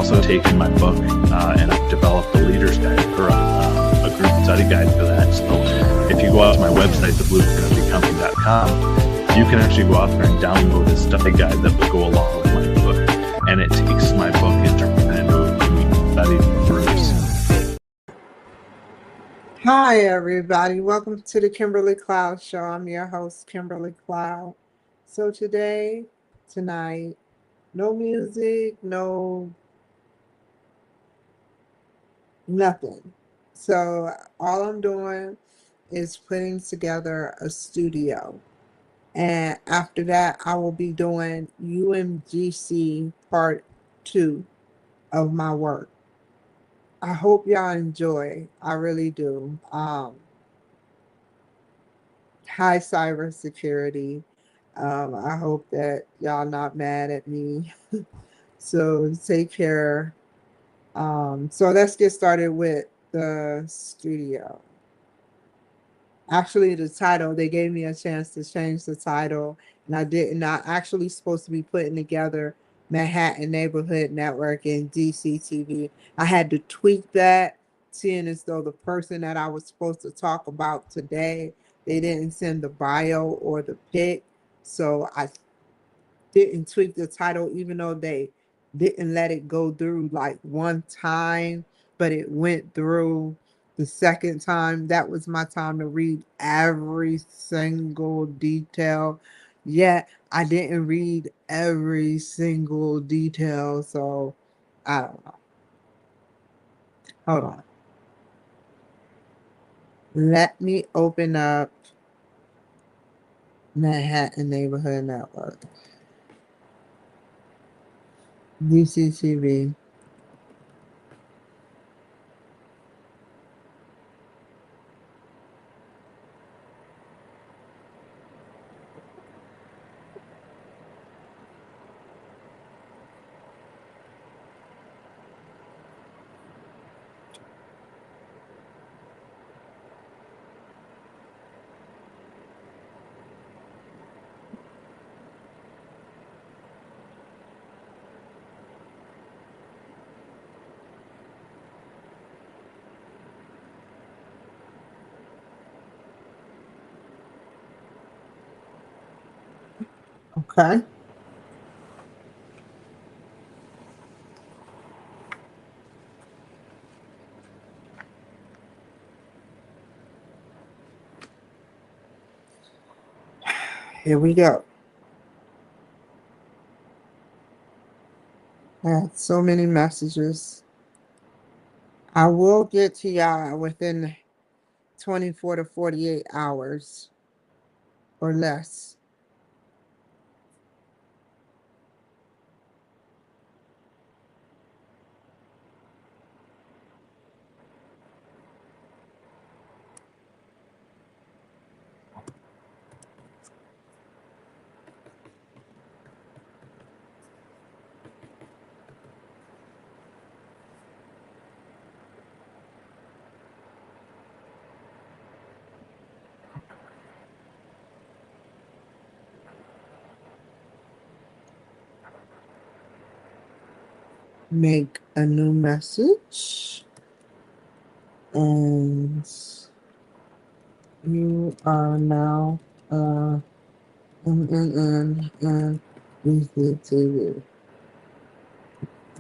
also taken my book and I've developed a leader's guide or a group study guide for that. So if you go out to my website, theblueprintofbecoming.com, you can actually go out there and download a study guide that will go along with my book. And it takes my book and turns it into a study groups. Hi, everybody. Welcome to the Kimberly Cloud Show. I'm your host, Kimberly Cloud. So tonight, no music, nothing. So all I'm doing is putting together a studio. And after that, I will be doing UMGC part 2 of my work. I hope y'all enjoy. I really do. High cybersecurity. I hope that y'all not mad at me. So take care. So let's get started with the studio. Actually, the title, they gave me a chance to change the title, and I didn't. I actually supposed to be putting together Manhattan Neighborhood Network and DCTV. I had to tweak that, seeing as though the person that I was supposed to talk about today, they didn't send the bio or the pic. So I didn't tweak the title, even though they didn't let it go through like one time, but it went through the second time. That was my time to read every single detail. Yet I didn't read every single detail. So I don't know. Hold on. Let me open up Manhattan Neighborhood Network. DCTV. Okay. Here we go. I had so many messages. I will get to y'all within 24 to 48 hours or less. Make a new message. And you are now MNN and DCTV.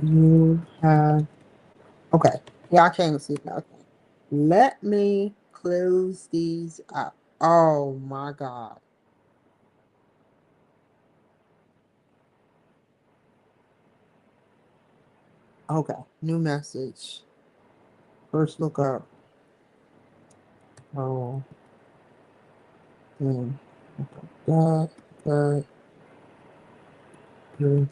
You have, okay. Yeah, I can't see nothing. Let me close these up. Oh my God. Okay, new message. First look up. Oh, hmm. That, that, hmm.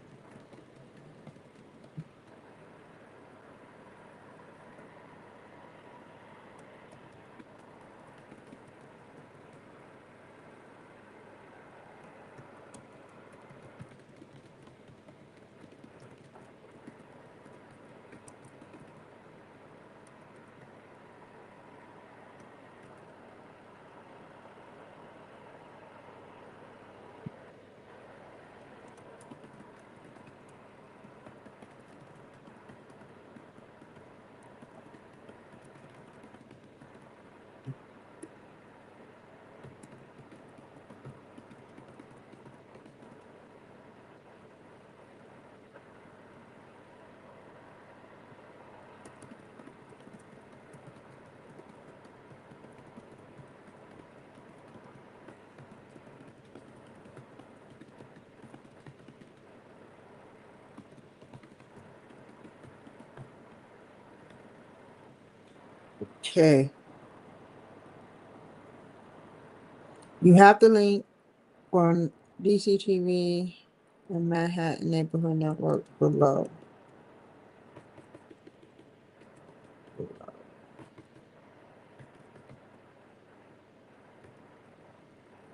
Okay. You have the link for DCTV and Manhattan Neighborhood Network below.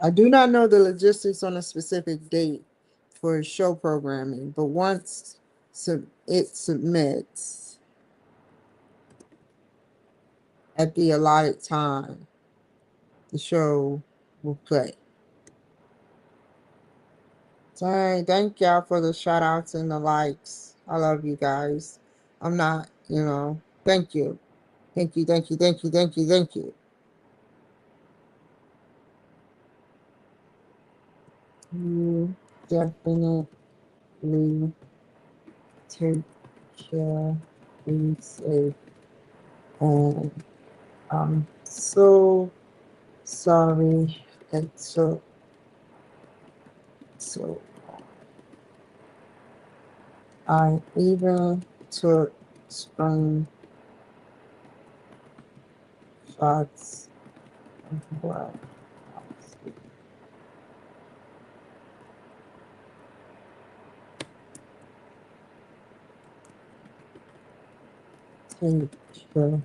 I do not know the logistics on a specific date for show programming, but once it submits at the allotted time, the show will play. So thank y'all for the shout outs and the likes. I love you guys. I'm not, thank you. Thank you, thank you, thank you, thank you, thank you. You definitely take care, be safe, and I'm so sorry it took so long. I even took screenshots of what I was doing. Take care.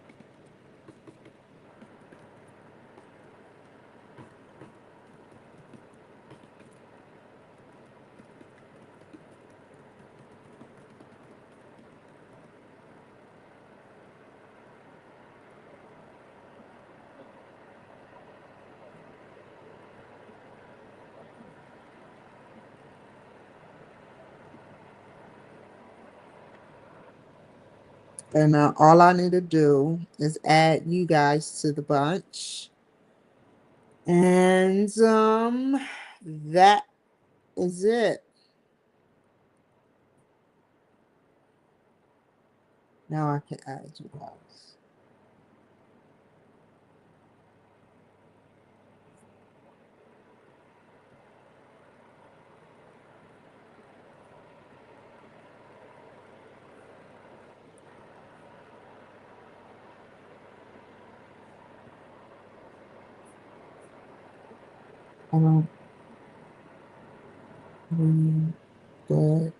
And now all I need to do is add you guys to the bunch. And that is it. Now I can add you guys. I don't need that.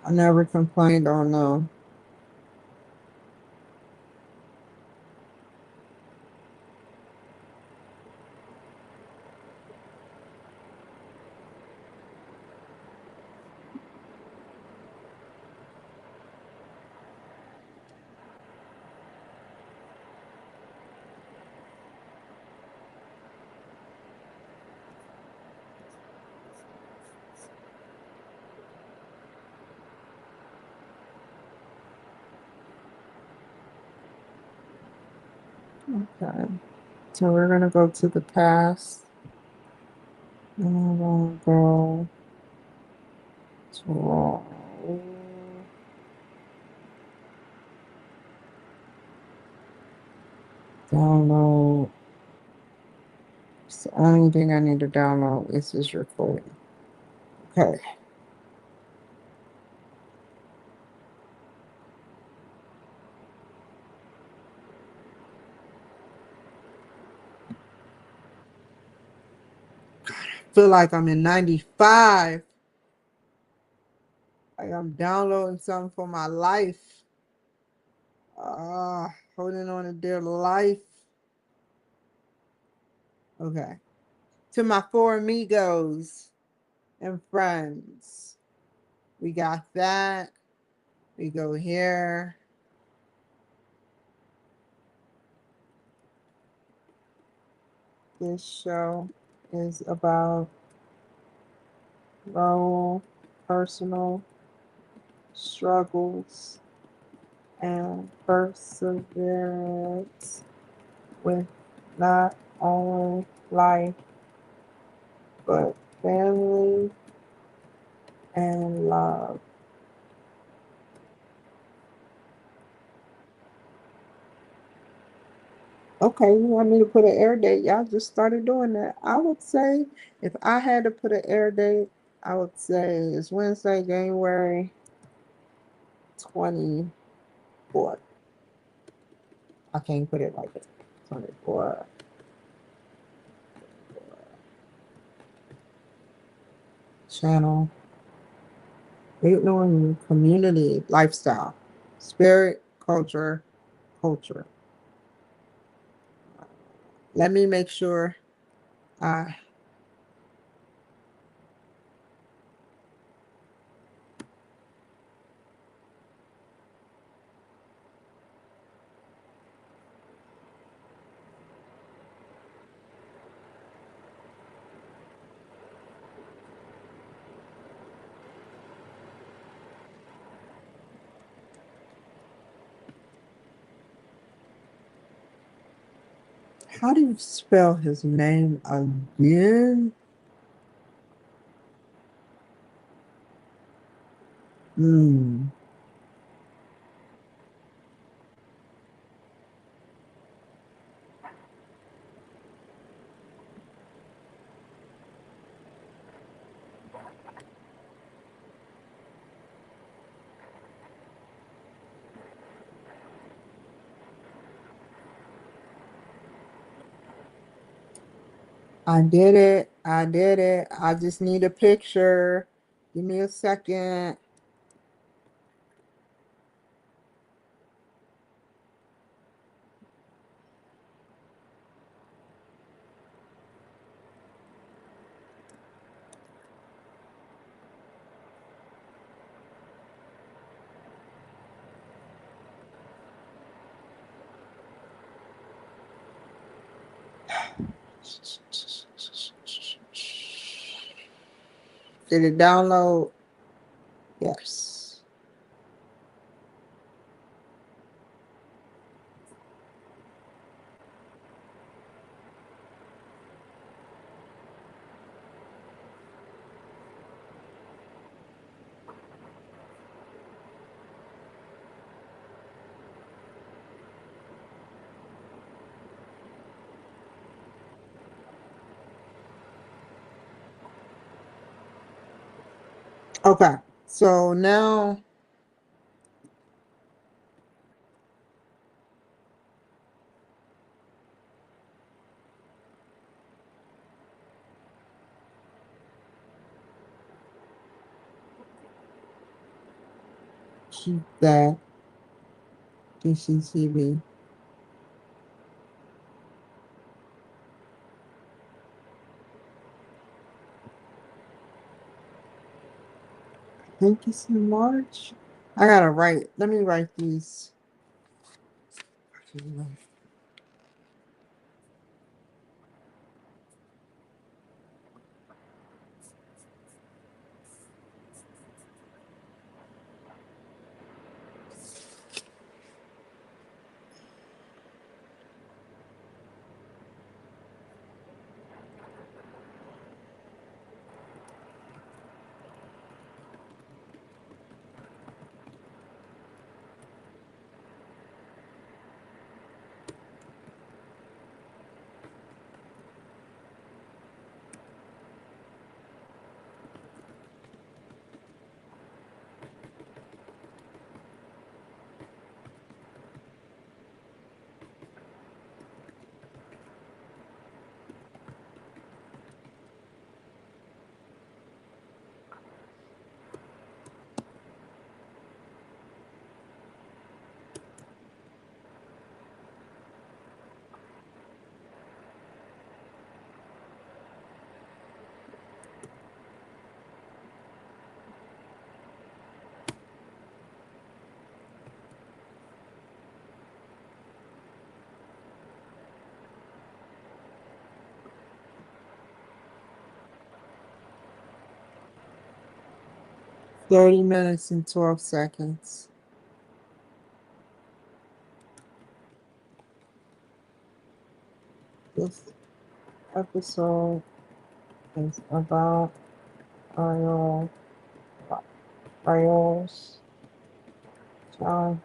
I never complained on no. Okay. So we're gonna go to the past. And I'm gonna go to all. Download. It's the only thing I need to download is this recording. Okay. Feel like I'm in 95. Like I'm downloading something for my life. Holding on to dear life. Okay. To my four amigos and friends. We got that. We go here. This show is about Raul personal struggles and perseverance with not only life but family and love. Okay, you want me to put an air date? Y'all just started doing that. I would say if I had to put an air date, I would say it's Wednesday, January 24th. I can't put it like it. 24th. Channel. Ignoring community lifestyle. Spirit, culture, culture. Let me make sure I how do you spell his name again? Hmm. I did it. I did it. I just need a picture. Give me a second. Did it download? Yes. Okay. So now keep that DCTV. I think it's in March. I gotta write. Let me write these. 30 minutes and 12 seconds. This episode is about oil Prayers. John.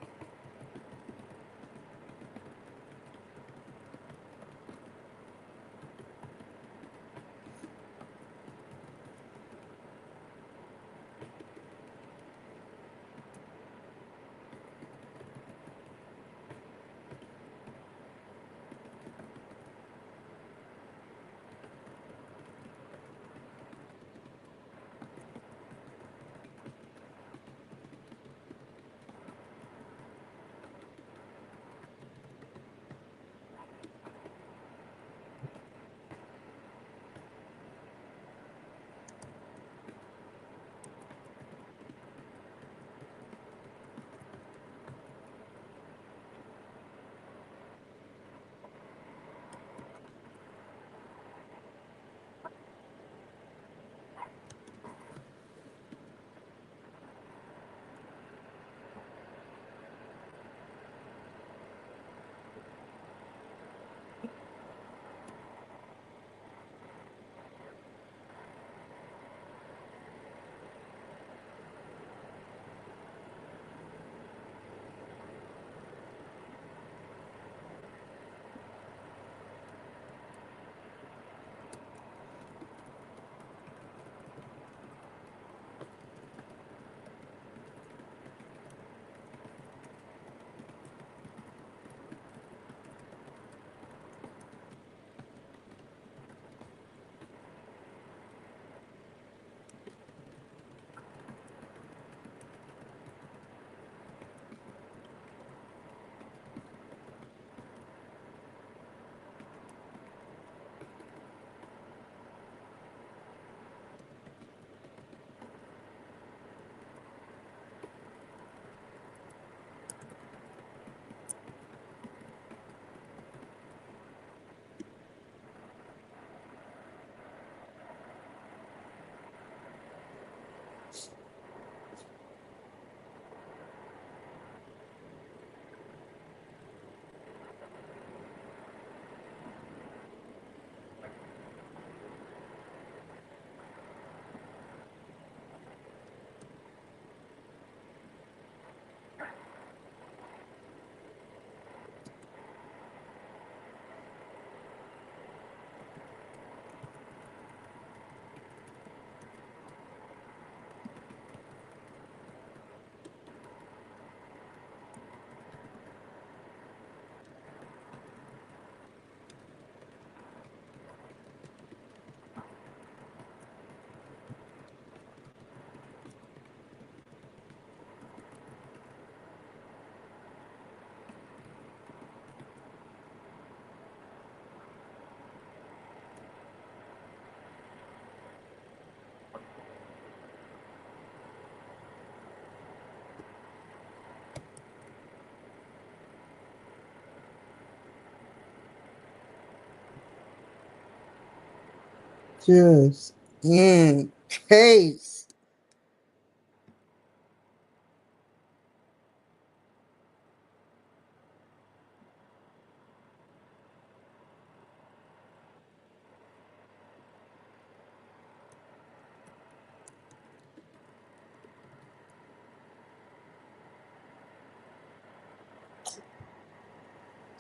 Just in case.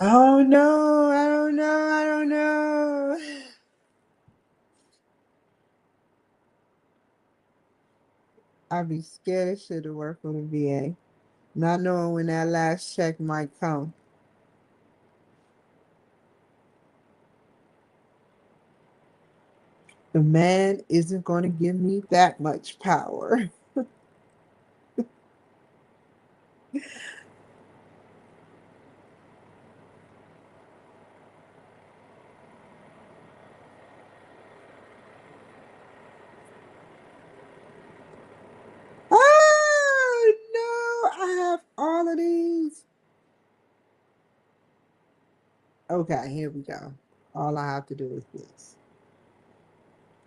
Oh no, I don't know, I don't know. I'd be scared as shit to work for the VA, not knowing when that last check might come. The man isn't going to give me that much power. Oh no, I have all of these. Okay, here we go. All I have to do is this.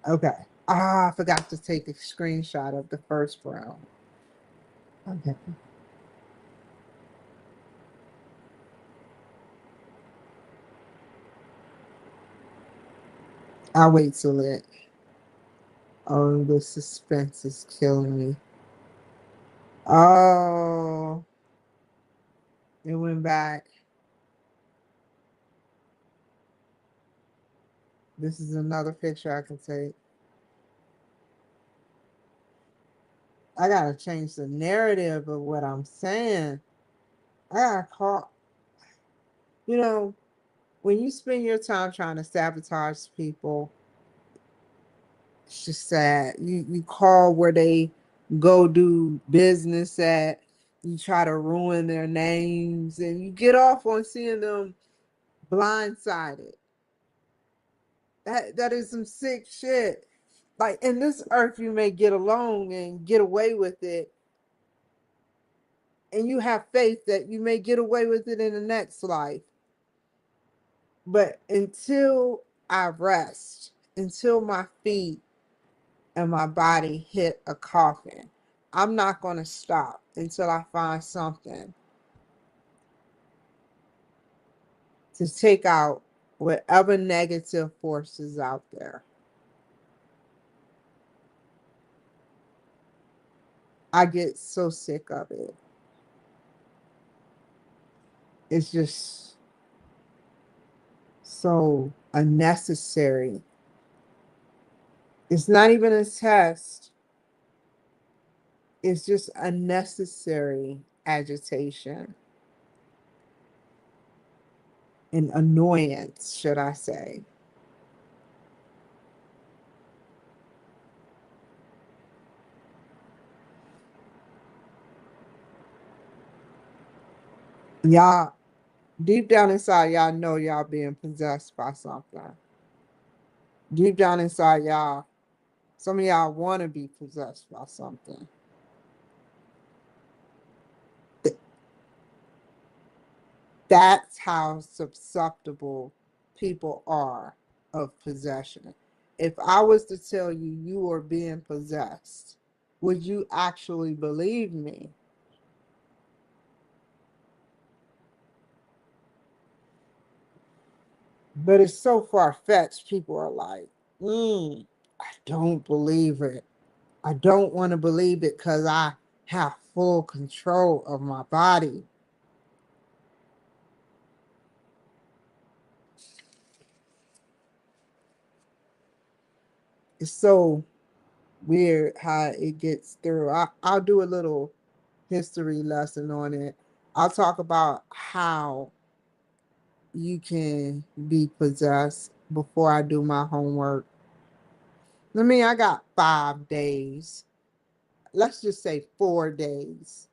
Okay. Ah, I forgot to take a screenshot of the first round. Okay. I'll wait till it. Oh, the suspense is killing me. Oh, it went back. This is another picture I can take. I gotta change the narrative of what I'm saying. I gotta call, you know, when you spend your time trying to sabotage people, it's just sad. You call where they go do business at, you try to ruin their names, and you get off on seeing them blindsided. That is some sick shit. Like in this earth, you may get along and get away with it, and you have faith that you may get away with it in the next life. But until I rest, until my feet and my body hit a coffin, I'm not going to stop until I find something to take out whatever negative forces out there. I get so sick of it. It's just so unnecessary. It's not even a test, it's just unnecessary agitation and annoyance, should I say. Y'all, deep down inside, y'all know y'all being possessed by something. Deep down inside, y'all, some of y'all want to be possessed by something. That's how susceptible people are of possession. If I was to tell you you were being possessed, would you actually believe me? But it's so far fetched. People are like, I don't believe it. I don't want to believe it because I have full control of my body. It's so weird how it gets through. I'll do a little history lesson on it. I'll talk about how you can be possessed before I do my homework. I got 5 days. Let's just say 4 days.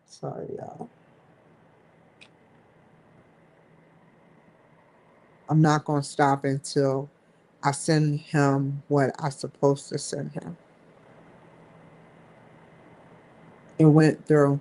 Sorry, y'all. I'm not going to stop until I send him what I'm supposed to send him. It went through.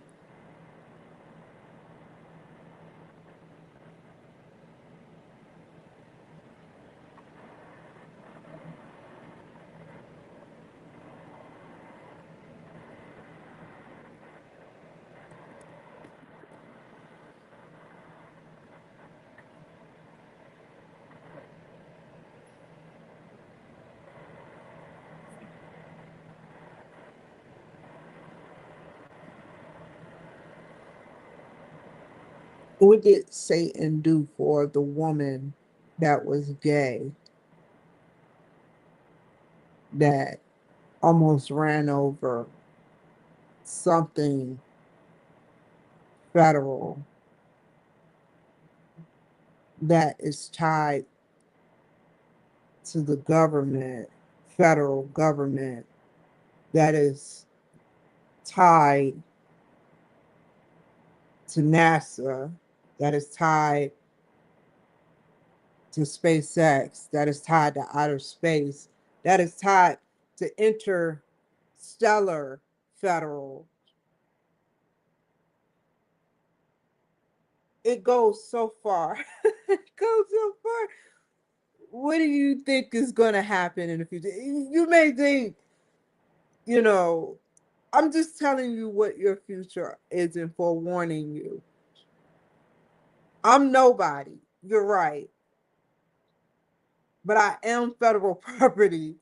What did Satan do for the woman that was gay that almost ran over something federal that is tied to the government, federal government, that is tied to NASA, that is tied to SpaceX, that is tied to outer space, that is tied to interstellar federal. It goes so far. It goes so far. What do you think is going to happen in the future? You may think, you know, I'm just telling you what your future is and forewarning you. I'm nobody. You're right. But I am federal property.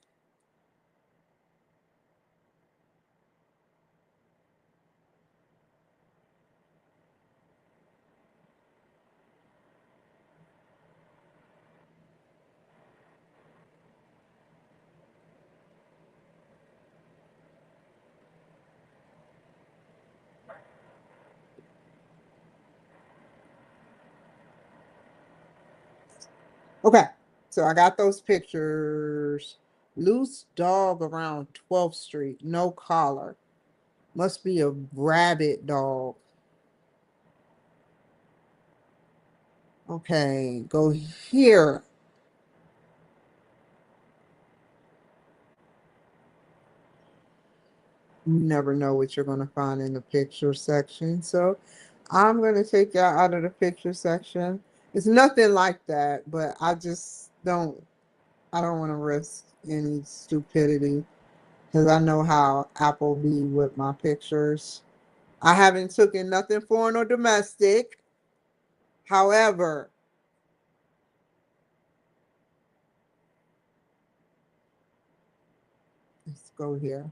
Okay, so I got those pictures. Loose dog around 12th Street, no collar. Must be a rabid dog. Okay, go here. You never know what you're going to find in the picture section. So I'm going to take y'all out of the picture section. It's nothing like that, but I don't want to risk any stupidity because I know how Apple be with my pictures. I haven't taken nothing foreign or domestic. However, let's go here.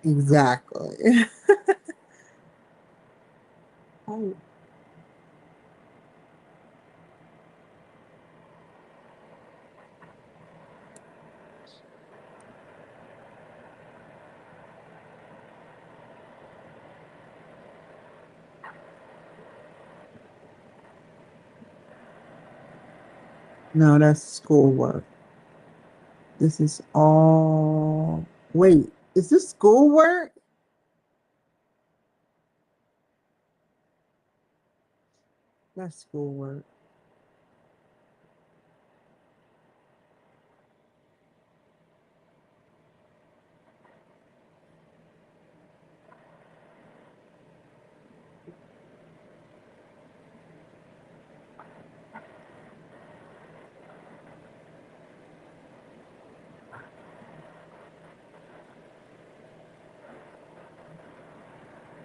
Exactly. Oh, no, that's schoolwork. This is all. Wait, is this schoolwork? That's schoolwork.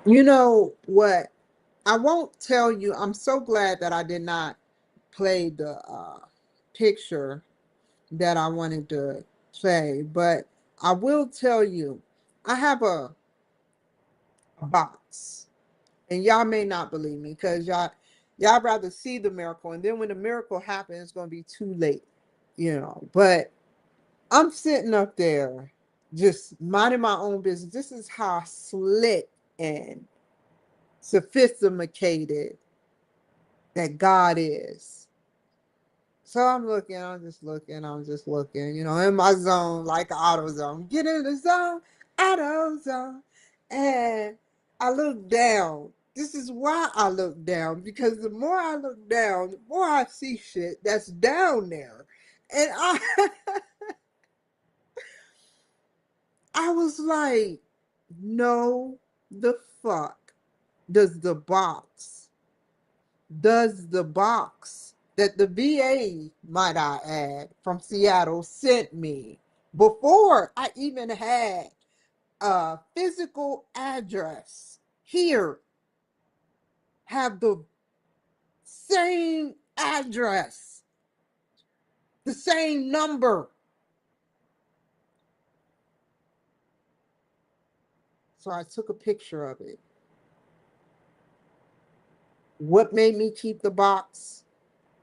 You know what? I won't tell you. I'm so glad that I did not play the picture that I wanted to play, but I will tell you, I have a box, and y'all may not believe me because y'all rather see the miracle, and then when the miracle happens, it's gonna be too late, you know. But I'm sitting up there, just minding my own business. This is how slick and sophisticated that God is. So I'm just looking, in my zone, like auto zone. Get in the zone, auto zone. And I look down. This is why I look down, because the more I look down, the more I see shit that's down there. And I was like, no, the fuck does the box that the VA, might I add, from Seattle sent me before I even had a physical address here have the same address, the same number. So I took a picture of it. What made me keep the box?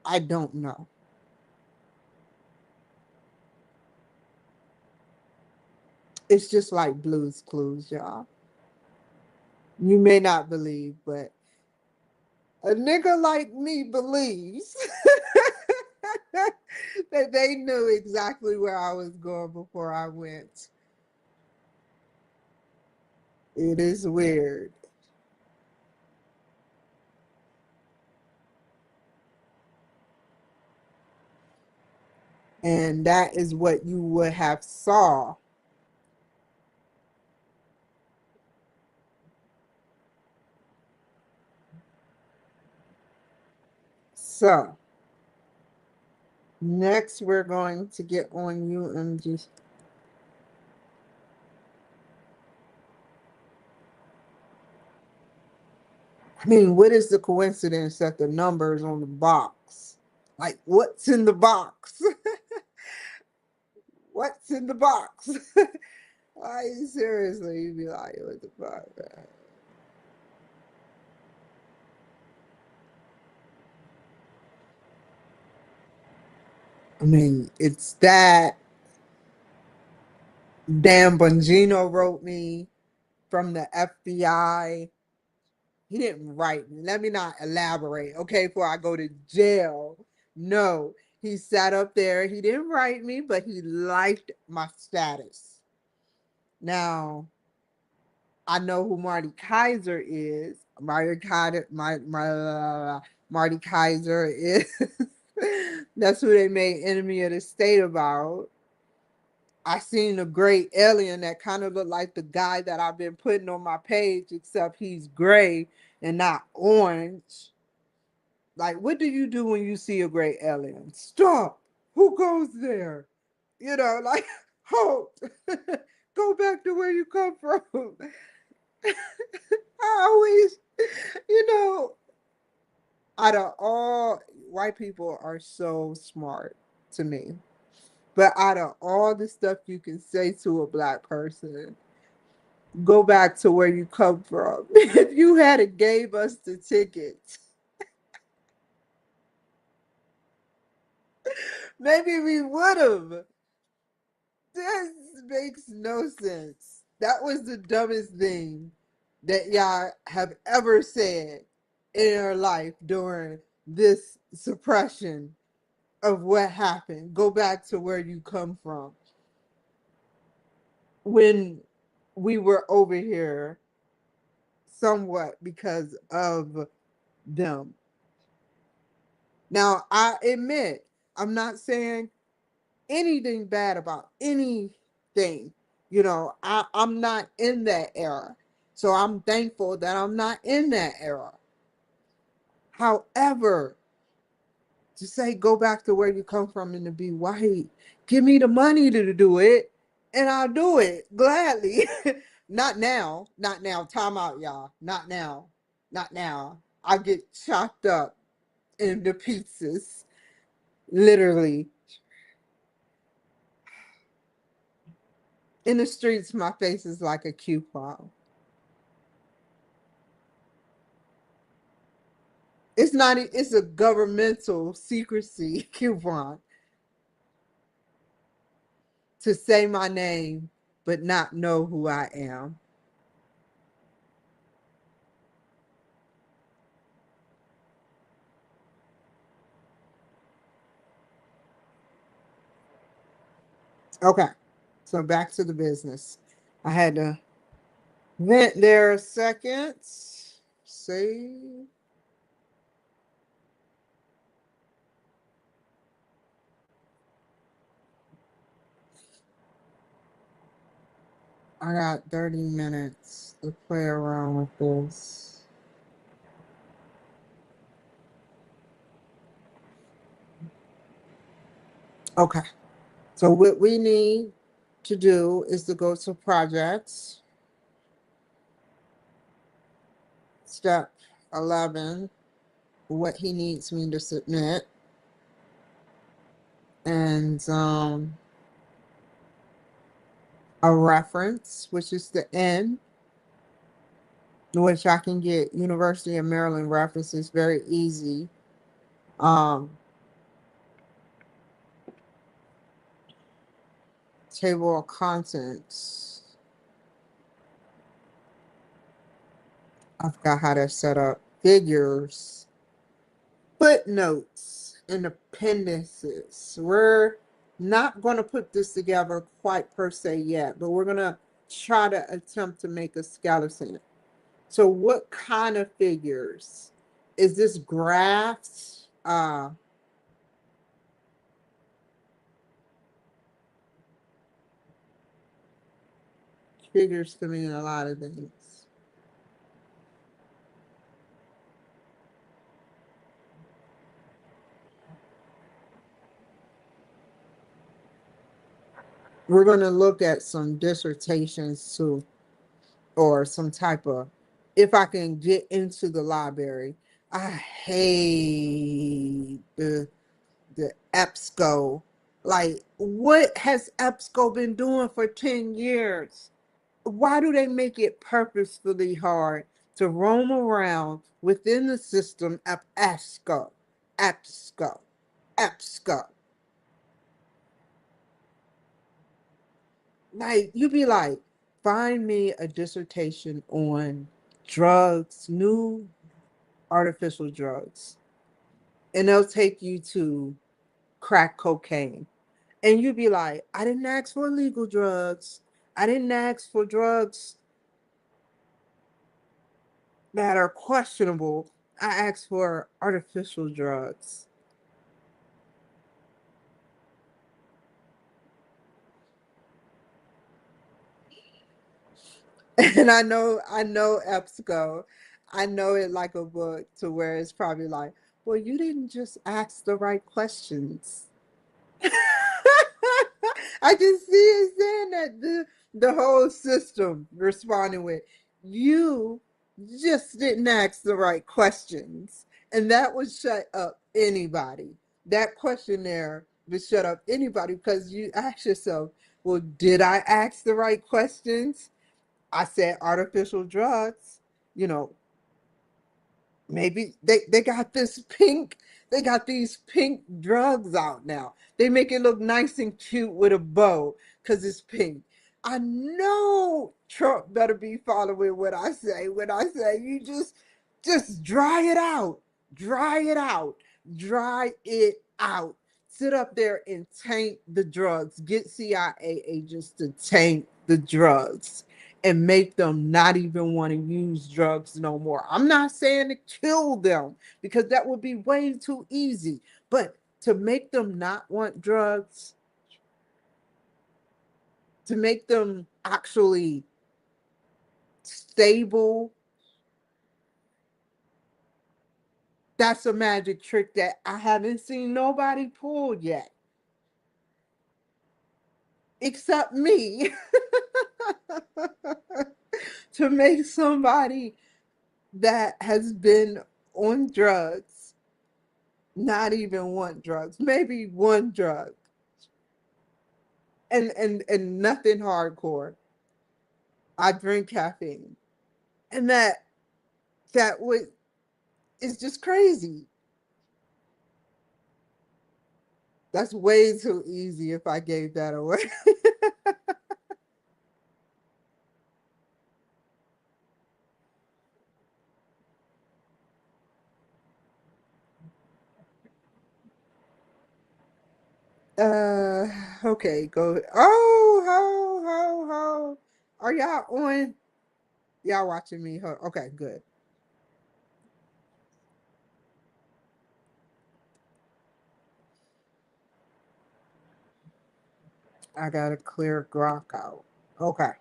I don't know. It's just like Blue's Clues, y'all. You may not believe, but a nigga like me believes that they knew exactly where I was going before I went. It is weird. And that is what you would have saw. So next we're going to get on UMGC. I mean, what is the coincidence that the numbers on the box? Like, what's in the box? What's in the box? Like, seriously, you'd be like, what the fuck? I mean, it's that. Dan Bongino wrote me from the FBI. He didn't write me. Let me not elaborate, okay, before I go to jail. No, he sat up there. He didn't write me, but he liked my status. Now, I know who Marty Kaiser is. Marty Kaiser is. That's who they made enemy of the state about. I seen a great alien that kind of looked like the guy that I've been putting on my page, except he's gray and not orange. Like, what do you do when you see a great alien? Stop. Who goes there? You know, like, halt. Go back to where you come from. I always, you know, out of all white people are so smart to me. But out of all the stuff you can say to a black person, go back to where you come from. If you had gave us the tickets, maybe we would have. This makes no sense. That was the dumbest thing that y'all have ever said in your life during this suppression of what happened. Go back to where you come from. When we were over here somewhat because of them. Now, I admit, I'm not saying anything bad about anything. You know, I'm not in that era. So I'm thankful that I'm not in that era. However, to say go back to where you come from and to be white, give me the money to do it, and I'll do it gladly. Not now. Not now. Time out, y'all. Not now. Not now. I get chopped up into pieces. Literally. In the streets, my face is like a coupon. It's not, it's a governmental secrecy coupon to say my name, but not know who I am. Okay, so back to the business. I had to vent there a second. See, I got 30 minutes to play around with this. Okay, so what we need to do is to go to projects, step 11, what he needs me to submit, and a reference, which is the N, which I can get University of Maryland references very easy. Um, Table of contents. I forgot how that's set up. Figures, footnotes, and appendices. We're not going to put this together quite per se yet, but we're going to try to attempt to make a skeleton. So what kind of figures? Is this graphs? Figures can mean a lot of things. We're going to look at some dissertations too, or some type of, if I can get into the library. I hate the EBSCO. Like, what has EBSCO been doing for 10 years? Why do they make it purposefully hard to roam around within the system of EBSCO? EBSCO, EBSCO. Like, you be like, find me a dissertation on drugs, new artificial drugs, and they'll take you to crack cocaine. And you be like, I didn't ask for illegal drugs. I didn't ask for drugs that are questionable. I asked for artificial drugs. And I know EBSCO. I know it like a book to where it's probably like, well, you didn't just ask the right questions. I can see it saying that the whole system responding with, you just didn't ask the right questions. And that would shut up anybody. That questionnaire would shut up anybody because you ask yourself, well, did I ask the right questions? I said artificial drugs, you know, maybe they got this pink, they got these pink drugs out now. They make it look nice and cute with a bow because it's pink. I know Trump better be following what I say when I say you just dry it out. Dry it out. Dry it out. Sit up there and taint the drugs. Get CIA agents to taint the drugs and make them not even want to use drugs no more. I'm not saying to kill them because that would be way too easy, but to make them not want drugs, to make them actually stable, that's a magic trick that I haven't seen nobody pull yet, except me, to make somebody that has been on drugs not even want drugs, maybe one drug, and nothing hardcore. I drink caffeine, and that would is just crazy. That's way too easy if I gave that away. uh, okay, go. Oh, ho. Are y'all on? Y'all watching me? Okay, good. I gotta clear Grok out. Okay.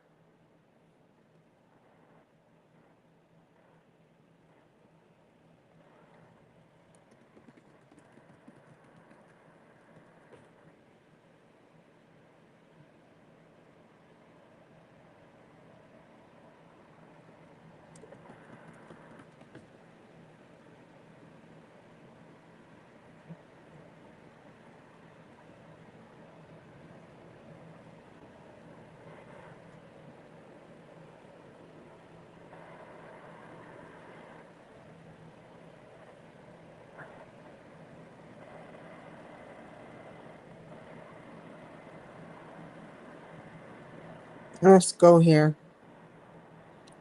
Let's go here.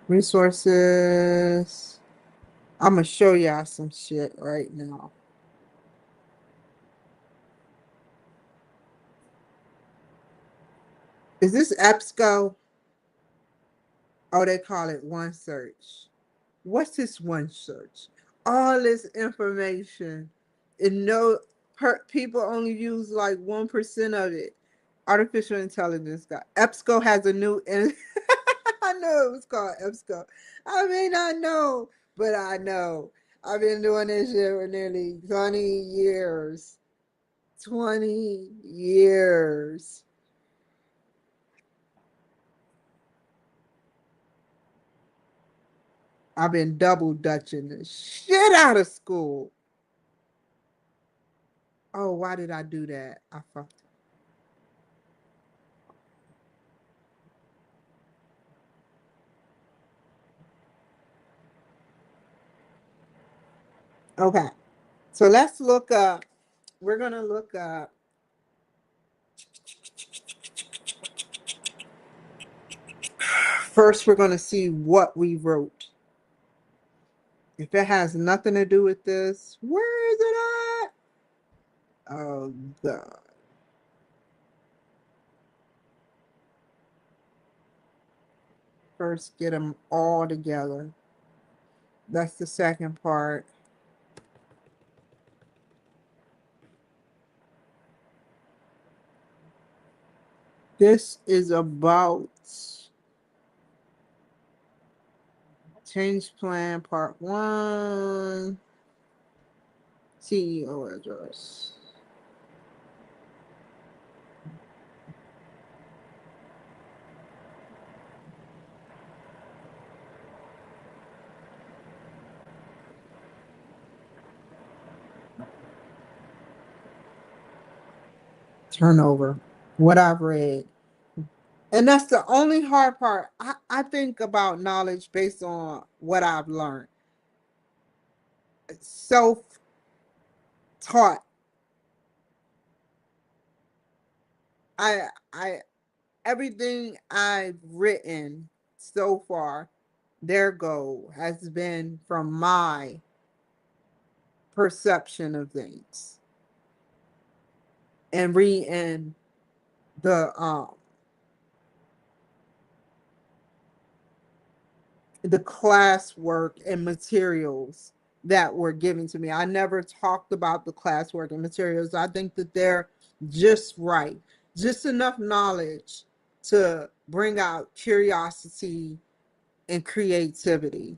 Resources. I'm gonna show y'all some shit right now. Is this EBSCO? Oh, they call it one search. What's this one search? All this information, and no people only use like 1% of it. Artificial intelligence guy. EBSCO has a new. I know it was called EBSCO. I may not know, but I know. I've been doing this shit for nearly 20 years. 20 years. I've been double dutching the shit out of school. Oh, why did I do that? I fucked. Okay. So let's look up. We're gonna look up First, we're going to see what we wrote. If it has nothing to do with this, where is it at? Oh, God. First, get them all together. That's the second part. This is about change plan part 1, CEO address. Turnover, what I've read. And that's the only hard part. I think about knowledge based on what I've learned. Self taught. I everything I've written so far, their goal has been from my perception of things. And reading the classwork and materials that were given to me. I never talked about the classwork and materials. I think that they're just right, just enough knowledge to bring out curiosity and creativity.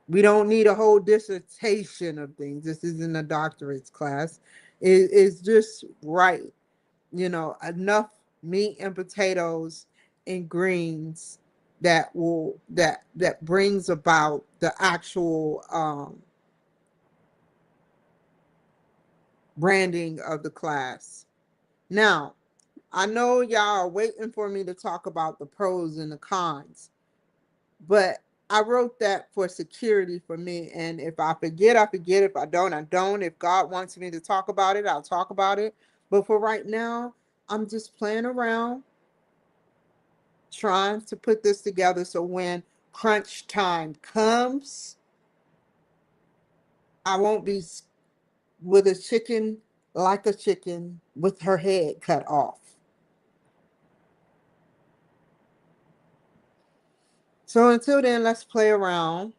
We don't need a whole dissertation of things. This isn't a doctorate's class. It's just right, enough meat and potatoes and greens that brings about the actual branding of the class. Now, I know y'all are waiting for me to talk about the pros and the cons, but I wrote that for security for me. And if I forget, I forget. If I don't, I don't. If God wants me to talk about it, I'll talk about it. But for right now, I'm just playing around, trying to put this together so when crunch time comes, I won't be with a chicken like a chicken with her head cut off. So until then, let's play around.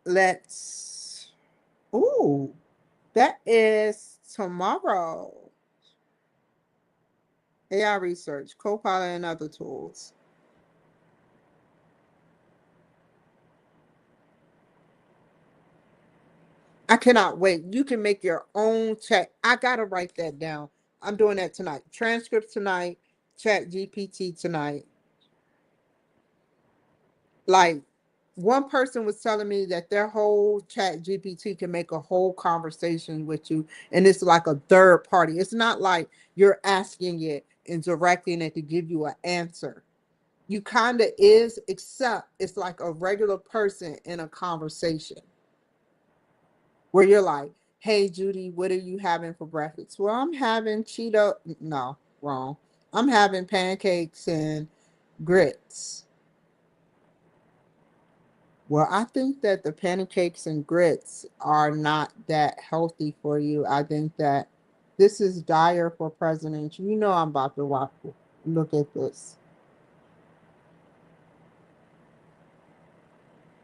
Let's. Ooh, that is tomorrow. AI research, Copilot, and other tools. I cannot wait. You can make your own chat. I gotta write that down. I'm doing that tonight. Transcripts tonight, chat GPT tonight. Like, one person was telling me that their whole chat GPT can make a whole conversation with you, and it's like a third party. It's not like you're asking it and directing it to give you an answer. You kind of is, except it's like a regular person in a conversation where you're like, hey, Judy, what are you having for breakfast? Well, I'm having Cheeto. No, wrong. I'm having pancakes and grits. Well, I think that the pancakes and grits are not that healthy for you. I think that this is dire for president. You know, I'm about to look at this,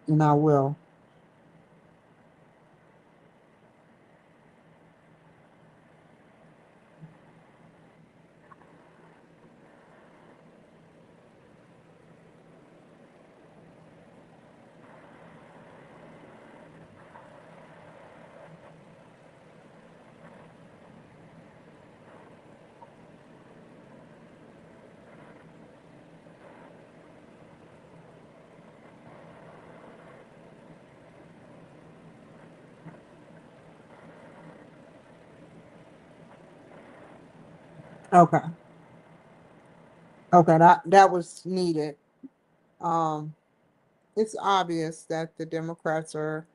and I will. Okay. Okay, that was needed. Um, it's obvious that the Democrats are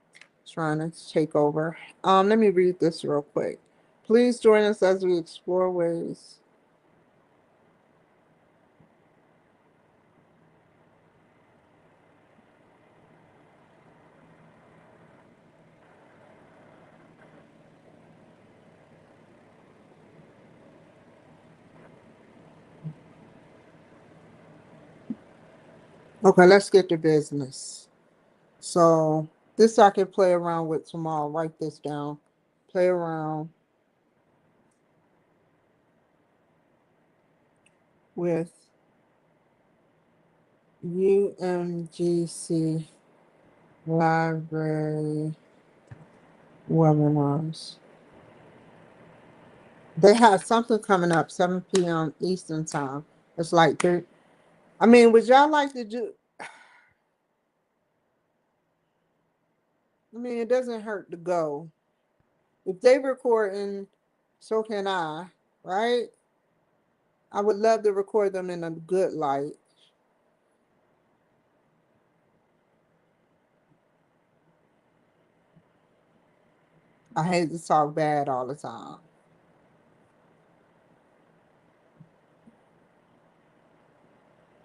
trying to take over. Let me read this real quick. Please join us as we explore ways. Okay, let's get to business. So this I can play around with tomorrow. Write this down. Play around with UMGC library webinars. They have something coming up 7 p.m. Eastern time. It's like I mean, would y'all like to do? I mean, it doesn't hurt to go. If they recording, so can I, right? I would love to record them in a good light. I hate to talk bad all the time.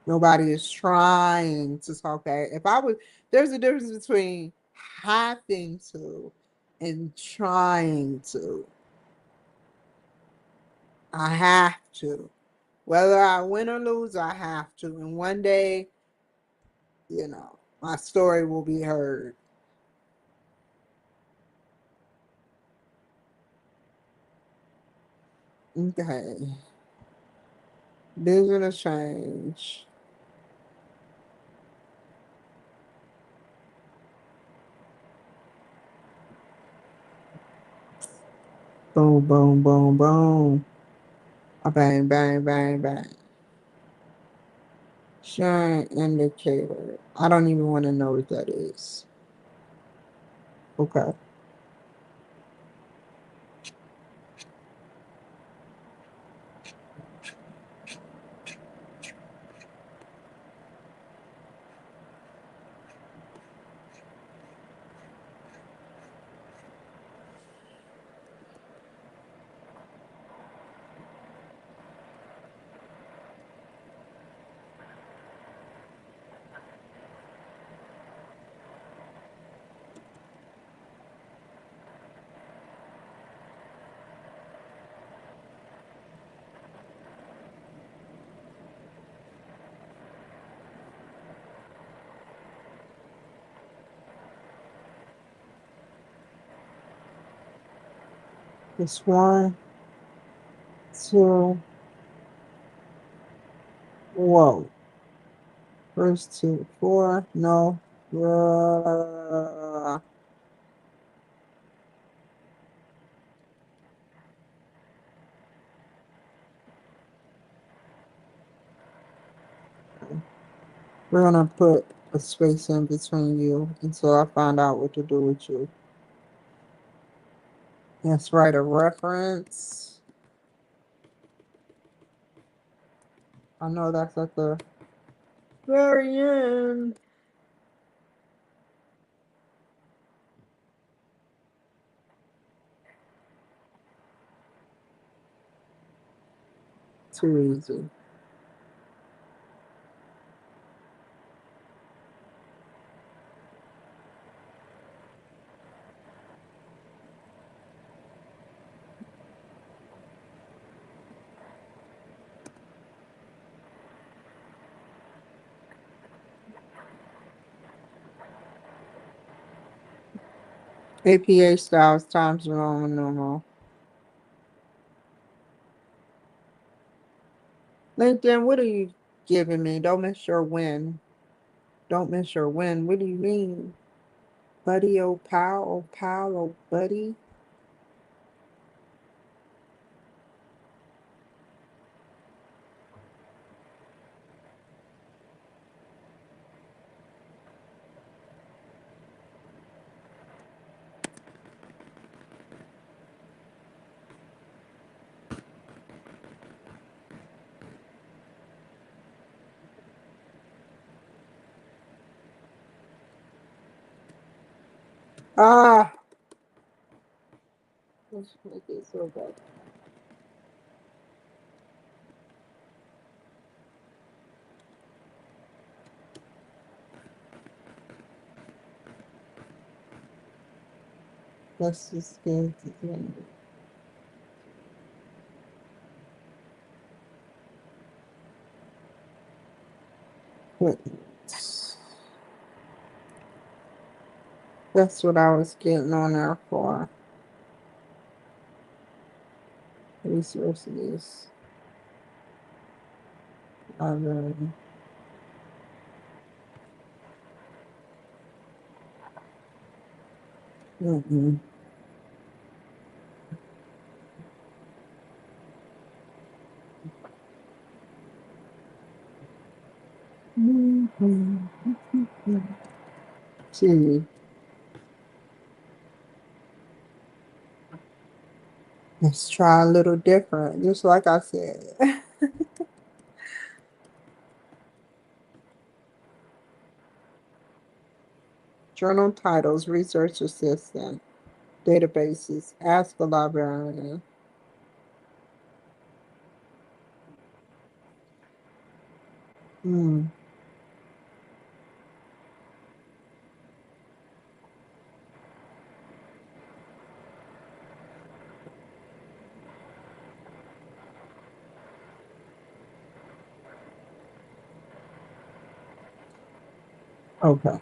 Nobody is trying to talk bad. If I was, there's a difference between having to and trying to. I have to. Whether I win or lose, I have to. And one day, my story will be heard. Okay. Business change. Boom, boom, boom, boom. Bang, bang, bang, bang. Sharing indicator. I don't even want to know what that is. Okay. It's 1, 2, whoa. First 2, 4, no. We're gonna put a space in between you until I find out what to do with you. Let's write a reference. I know that's at the very end. Too easy. APA styles times Roman numeral. LinkedIn, what are you giving me? Don't miss your win. Don't miss your win. What do you mean? Buddy, oh pal, oh buddy. Ah, let's make it so bad. Let's just get to the end. What? That's what I was getting on there for. Resources. Other. Mm-mm. Mm-hmm. See, let's try a little different. Just like I said. Journal titles, research assistant, databases, ask a librarian. Hmm. Okay.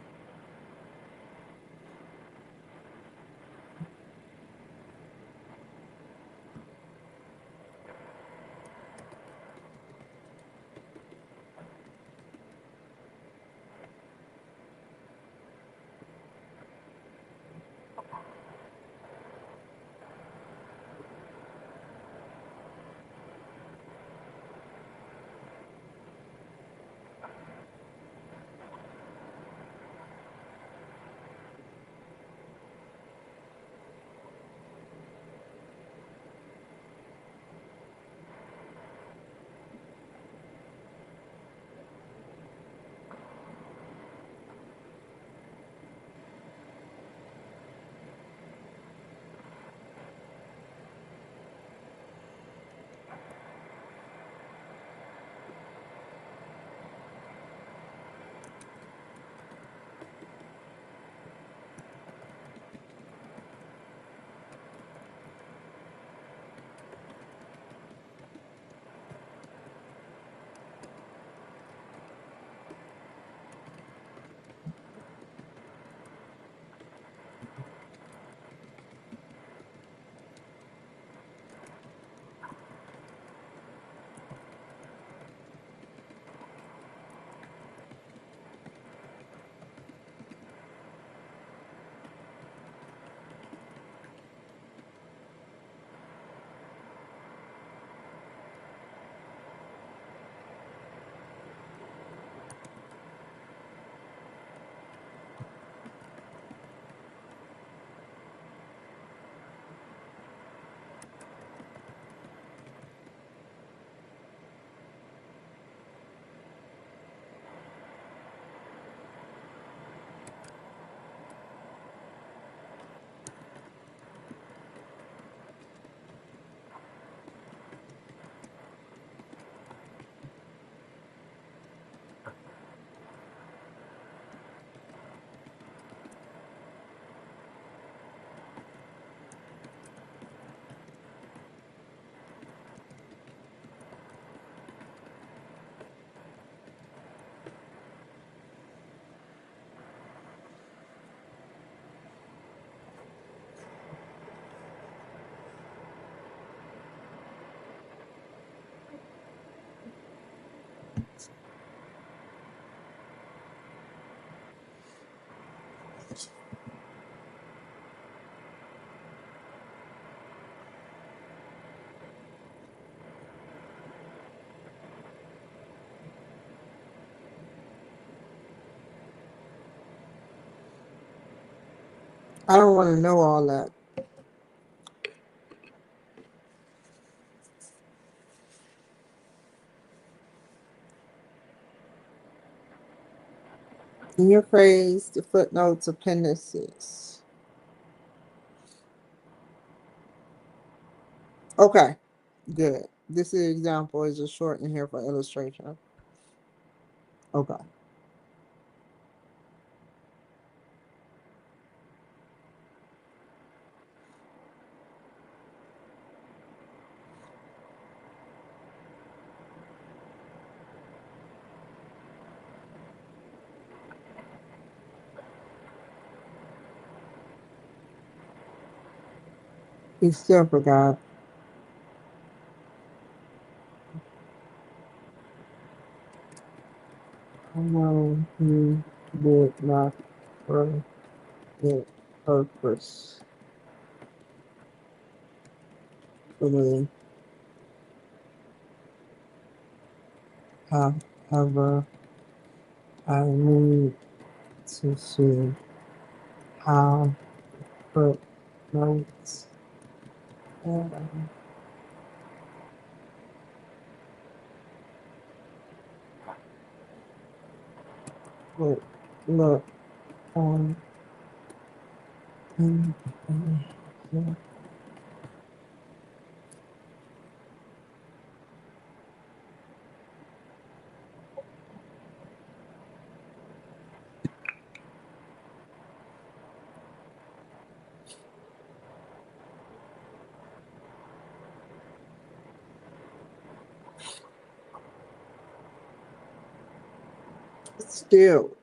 I don't want to know all that. In your phrase, the footnotes, appendices. Okay, good. This example is just short in here for illustration. Okay. He still forgot. I know he did not forget purposefully. However, I need to see how footnotes and would look on in the still.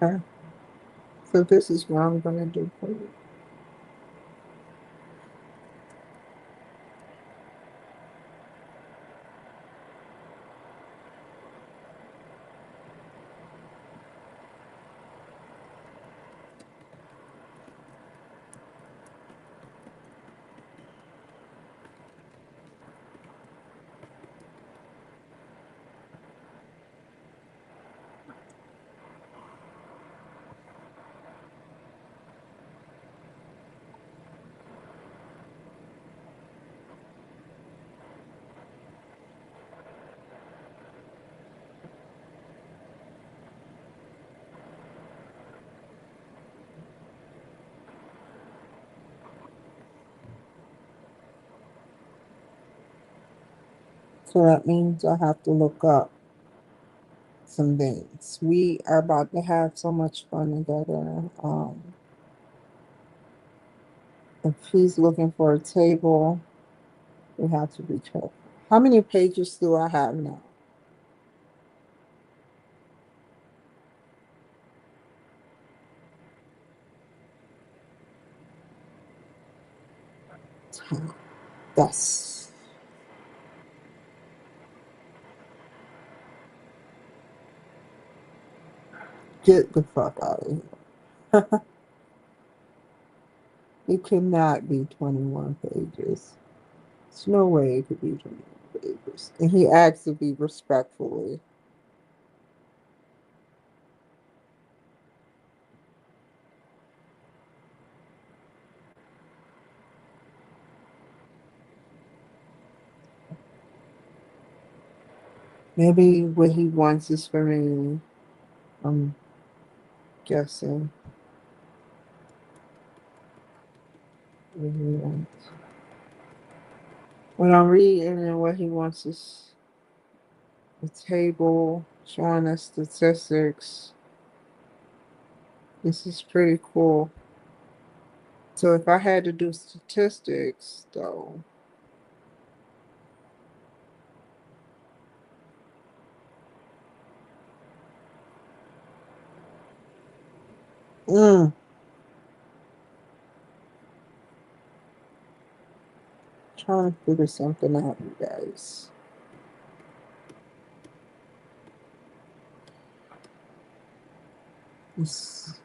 Okay. So this is what I'm gonna do for you. So that means I have to look up some things. We are about to have so much fun together. If he's looking for a table, we have to be careful. How many pages do I have now? That's get the fuck out of here. It cannot be 21 pages. There's no way it could be 21 pages. And he asked to be respectfully. Maybe what he wants is for me. I'm guessing. What he wants. What I'm reading and what he wants is a table showing us statistics. This is pretty cool. So if I had to do statistics, though, mm, trying to figure something out, you guys. It's-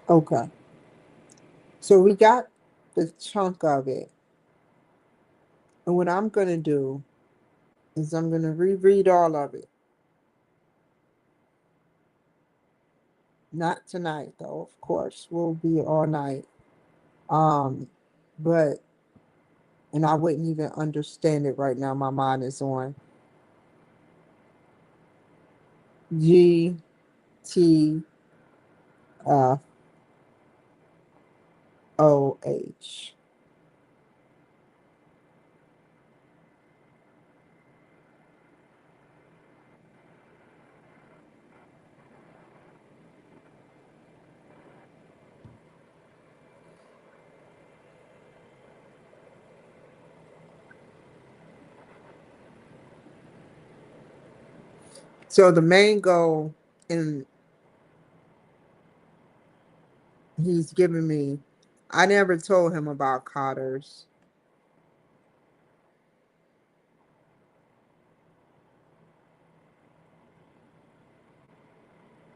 okay. So we got the chunk of it. And what I'm going to do is I'm going to reread all of it. Not tonight, though, of course. We'll be all night. Um, but, and I wouldn't even understand it right now. My mind is on G, T, F, O, H. So the main goal, and he's giving me, I never told him about Cotters.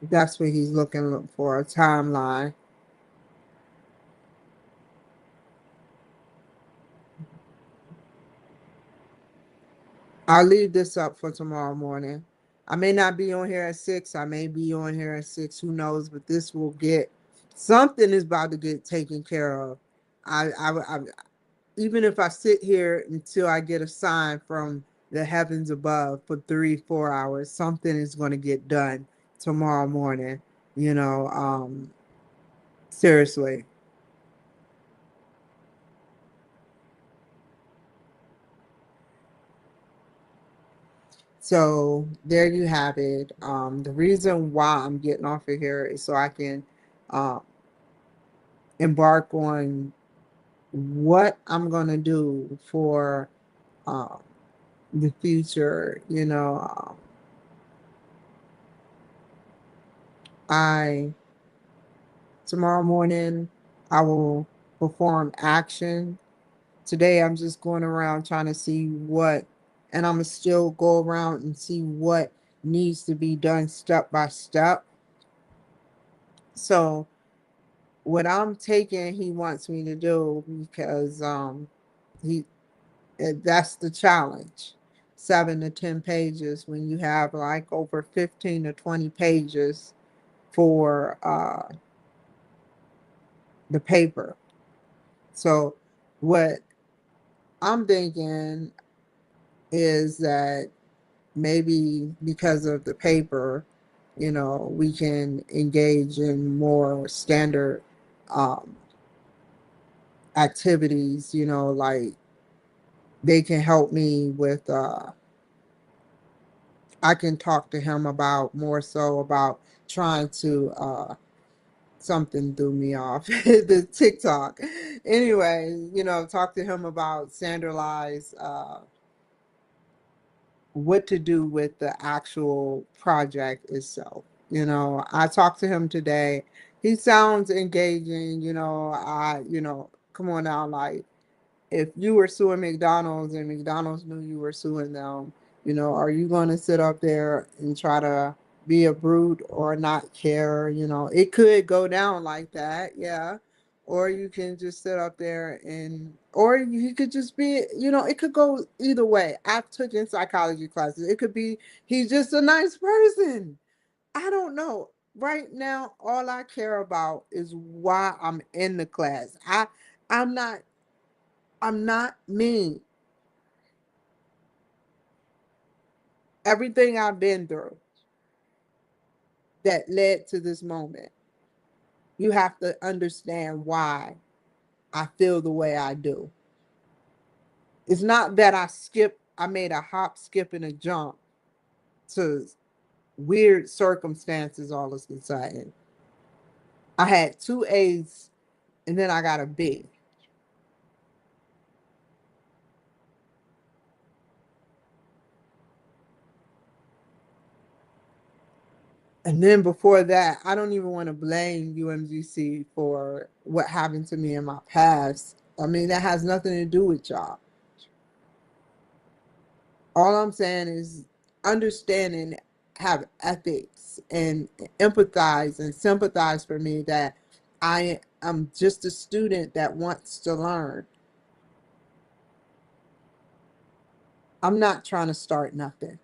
That's what he's looking for, a timeline. I'll leave this up for tomorrow morning. I may not be on here at 6. I may be on here at 6. Who knows? But this will get, something is about to get taken care of. I even if I sit here until I get a sign from the heavens above for 3, 4 hours, something is going to get done tomorrow morning. You know, seriously. So there you have it. The reason why I'm getting off of here is so I can uh, embark on what I'm going to do for uh, the future. You know, I tomorrow morning I will perform action. Today I'm just going around trying to see what, and I'm gonna still go around and see what needs to be done step by step. So what I'm taking, he wants me to do because he that's the challenge. 7 to 10 pages when you have like over 15 to 20 pages for the paper. So what I'm thinking is that maybe because of the paper, you know, we can engage in more standard um, activities, you know, like they can help me with I can talk to him about more so about trying to something threw me off the TikTok. Anyway, you know, talk to him about standardized what to do with the actual project itself. You know, I talked to him today. He sounds engaging, you know, come on now, like if you were suing McDonald's and McDonald's knew you were suing them, you know, are you going to sit up there and try to be a brute or not care? You know, it could go down like that, yeah. Or you can just sit up there and, or you could just be, you know, it could go either way. I've taken psychology classes. It could be he's just a nice person. I don't know. Right now, all I care about is why I'm in the class. I'm not, I'm not mean. Everything I've been through that led to this moment, you have to understand why I feel the way I do. It's not that I made a hop, skip, and a jump to weird circumstances all of a sudden. I had two A's and then I got a B. And then before that, I don't even want to blame UMGC for what happened to me in my past. I mean, that has nothing to do with y'all. All I'm saying is understand and have ethics and empathize and sympathize for me that I am just a student that wants to learn. I'm not trying to start nothing.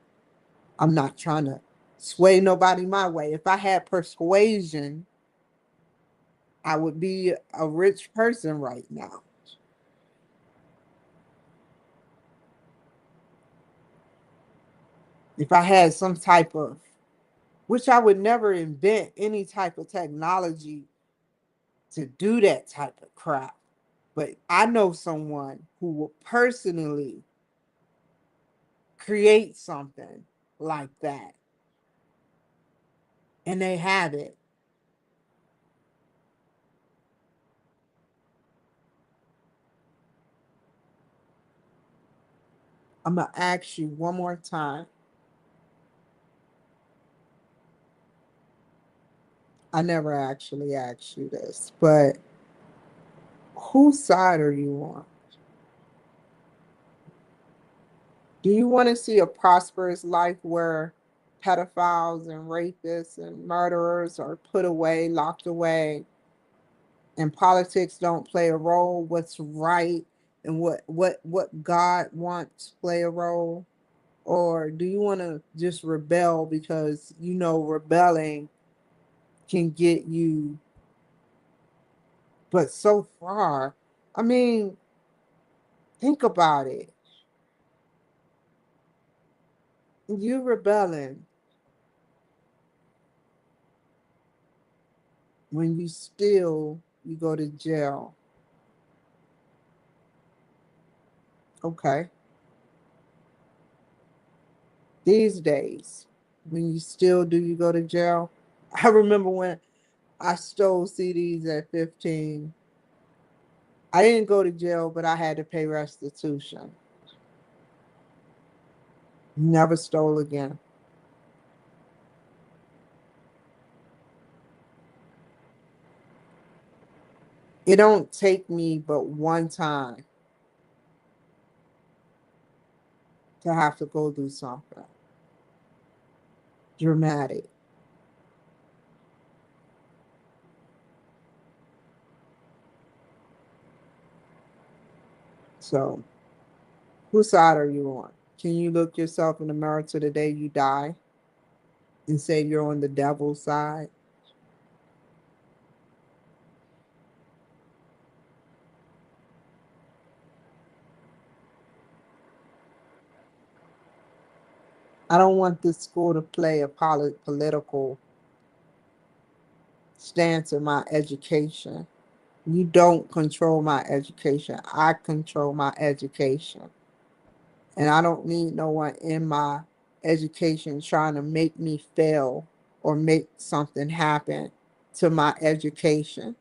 I'm not trying to sway nobody my way. If I had persuasion, I would be a rich person right now. If I had some type of, which I would never invent any type of technology to do that type of crap. But I know someone who will personally create something like that. And they have it. I'm going to ask you one more time. I never actually asked you this, but whose side are you on? Do you want to see a prosperous life where pedophiles and rapists and murderers are put away, locked away, and politics don't play a role? What's right and what God wants to play a role? Or do you want to just rebel because you know rebelling can get you but so far? I mean, think about it. You rebelling when you go to jail. Okay. These days, when you still do, you go to jail. I remember when I stole CDs at 15. I didn't go to jail, but I had to pay restitution. Never stole again. It don't take me but one time to have to go do something dramatic. So, whose side are you on? Can you look yourself in the mirror to the day you die and say you're on the devil's side? I don't want this school to play a political stance in my education. You don't control my education. I control my education. And I don't need no one in my education trying to make me fail or make something happen to my education.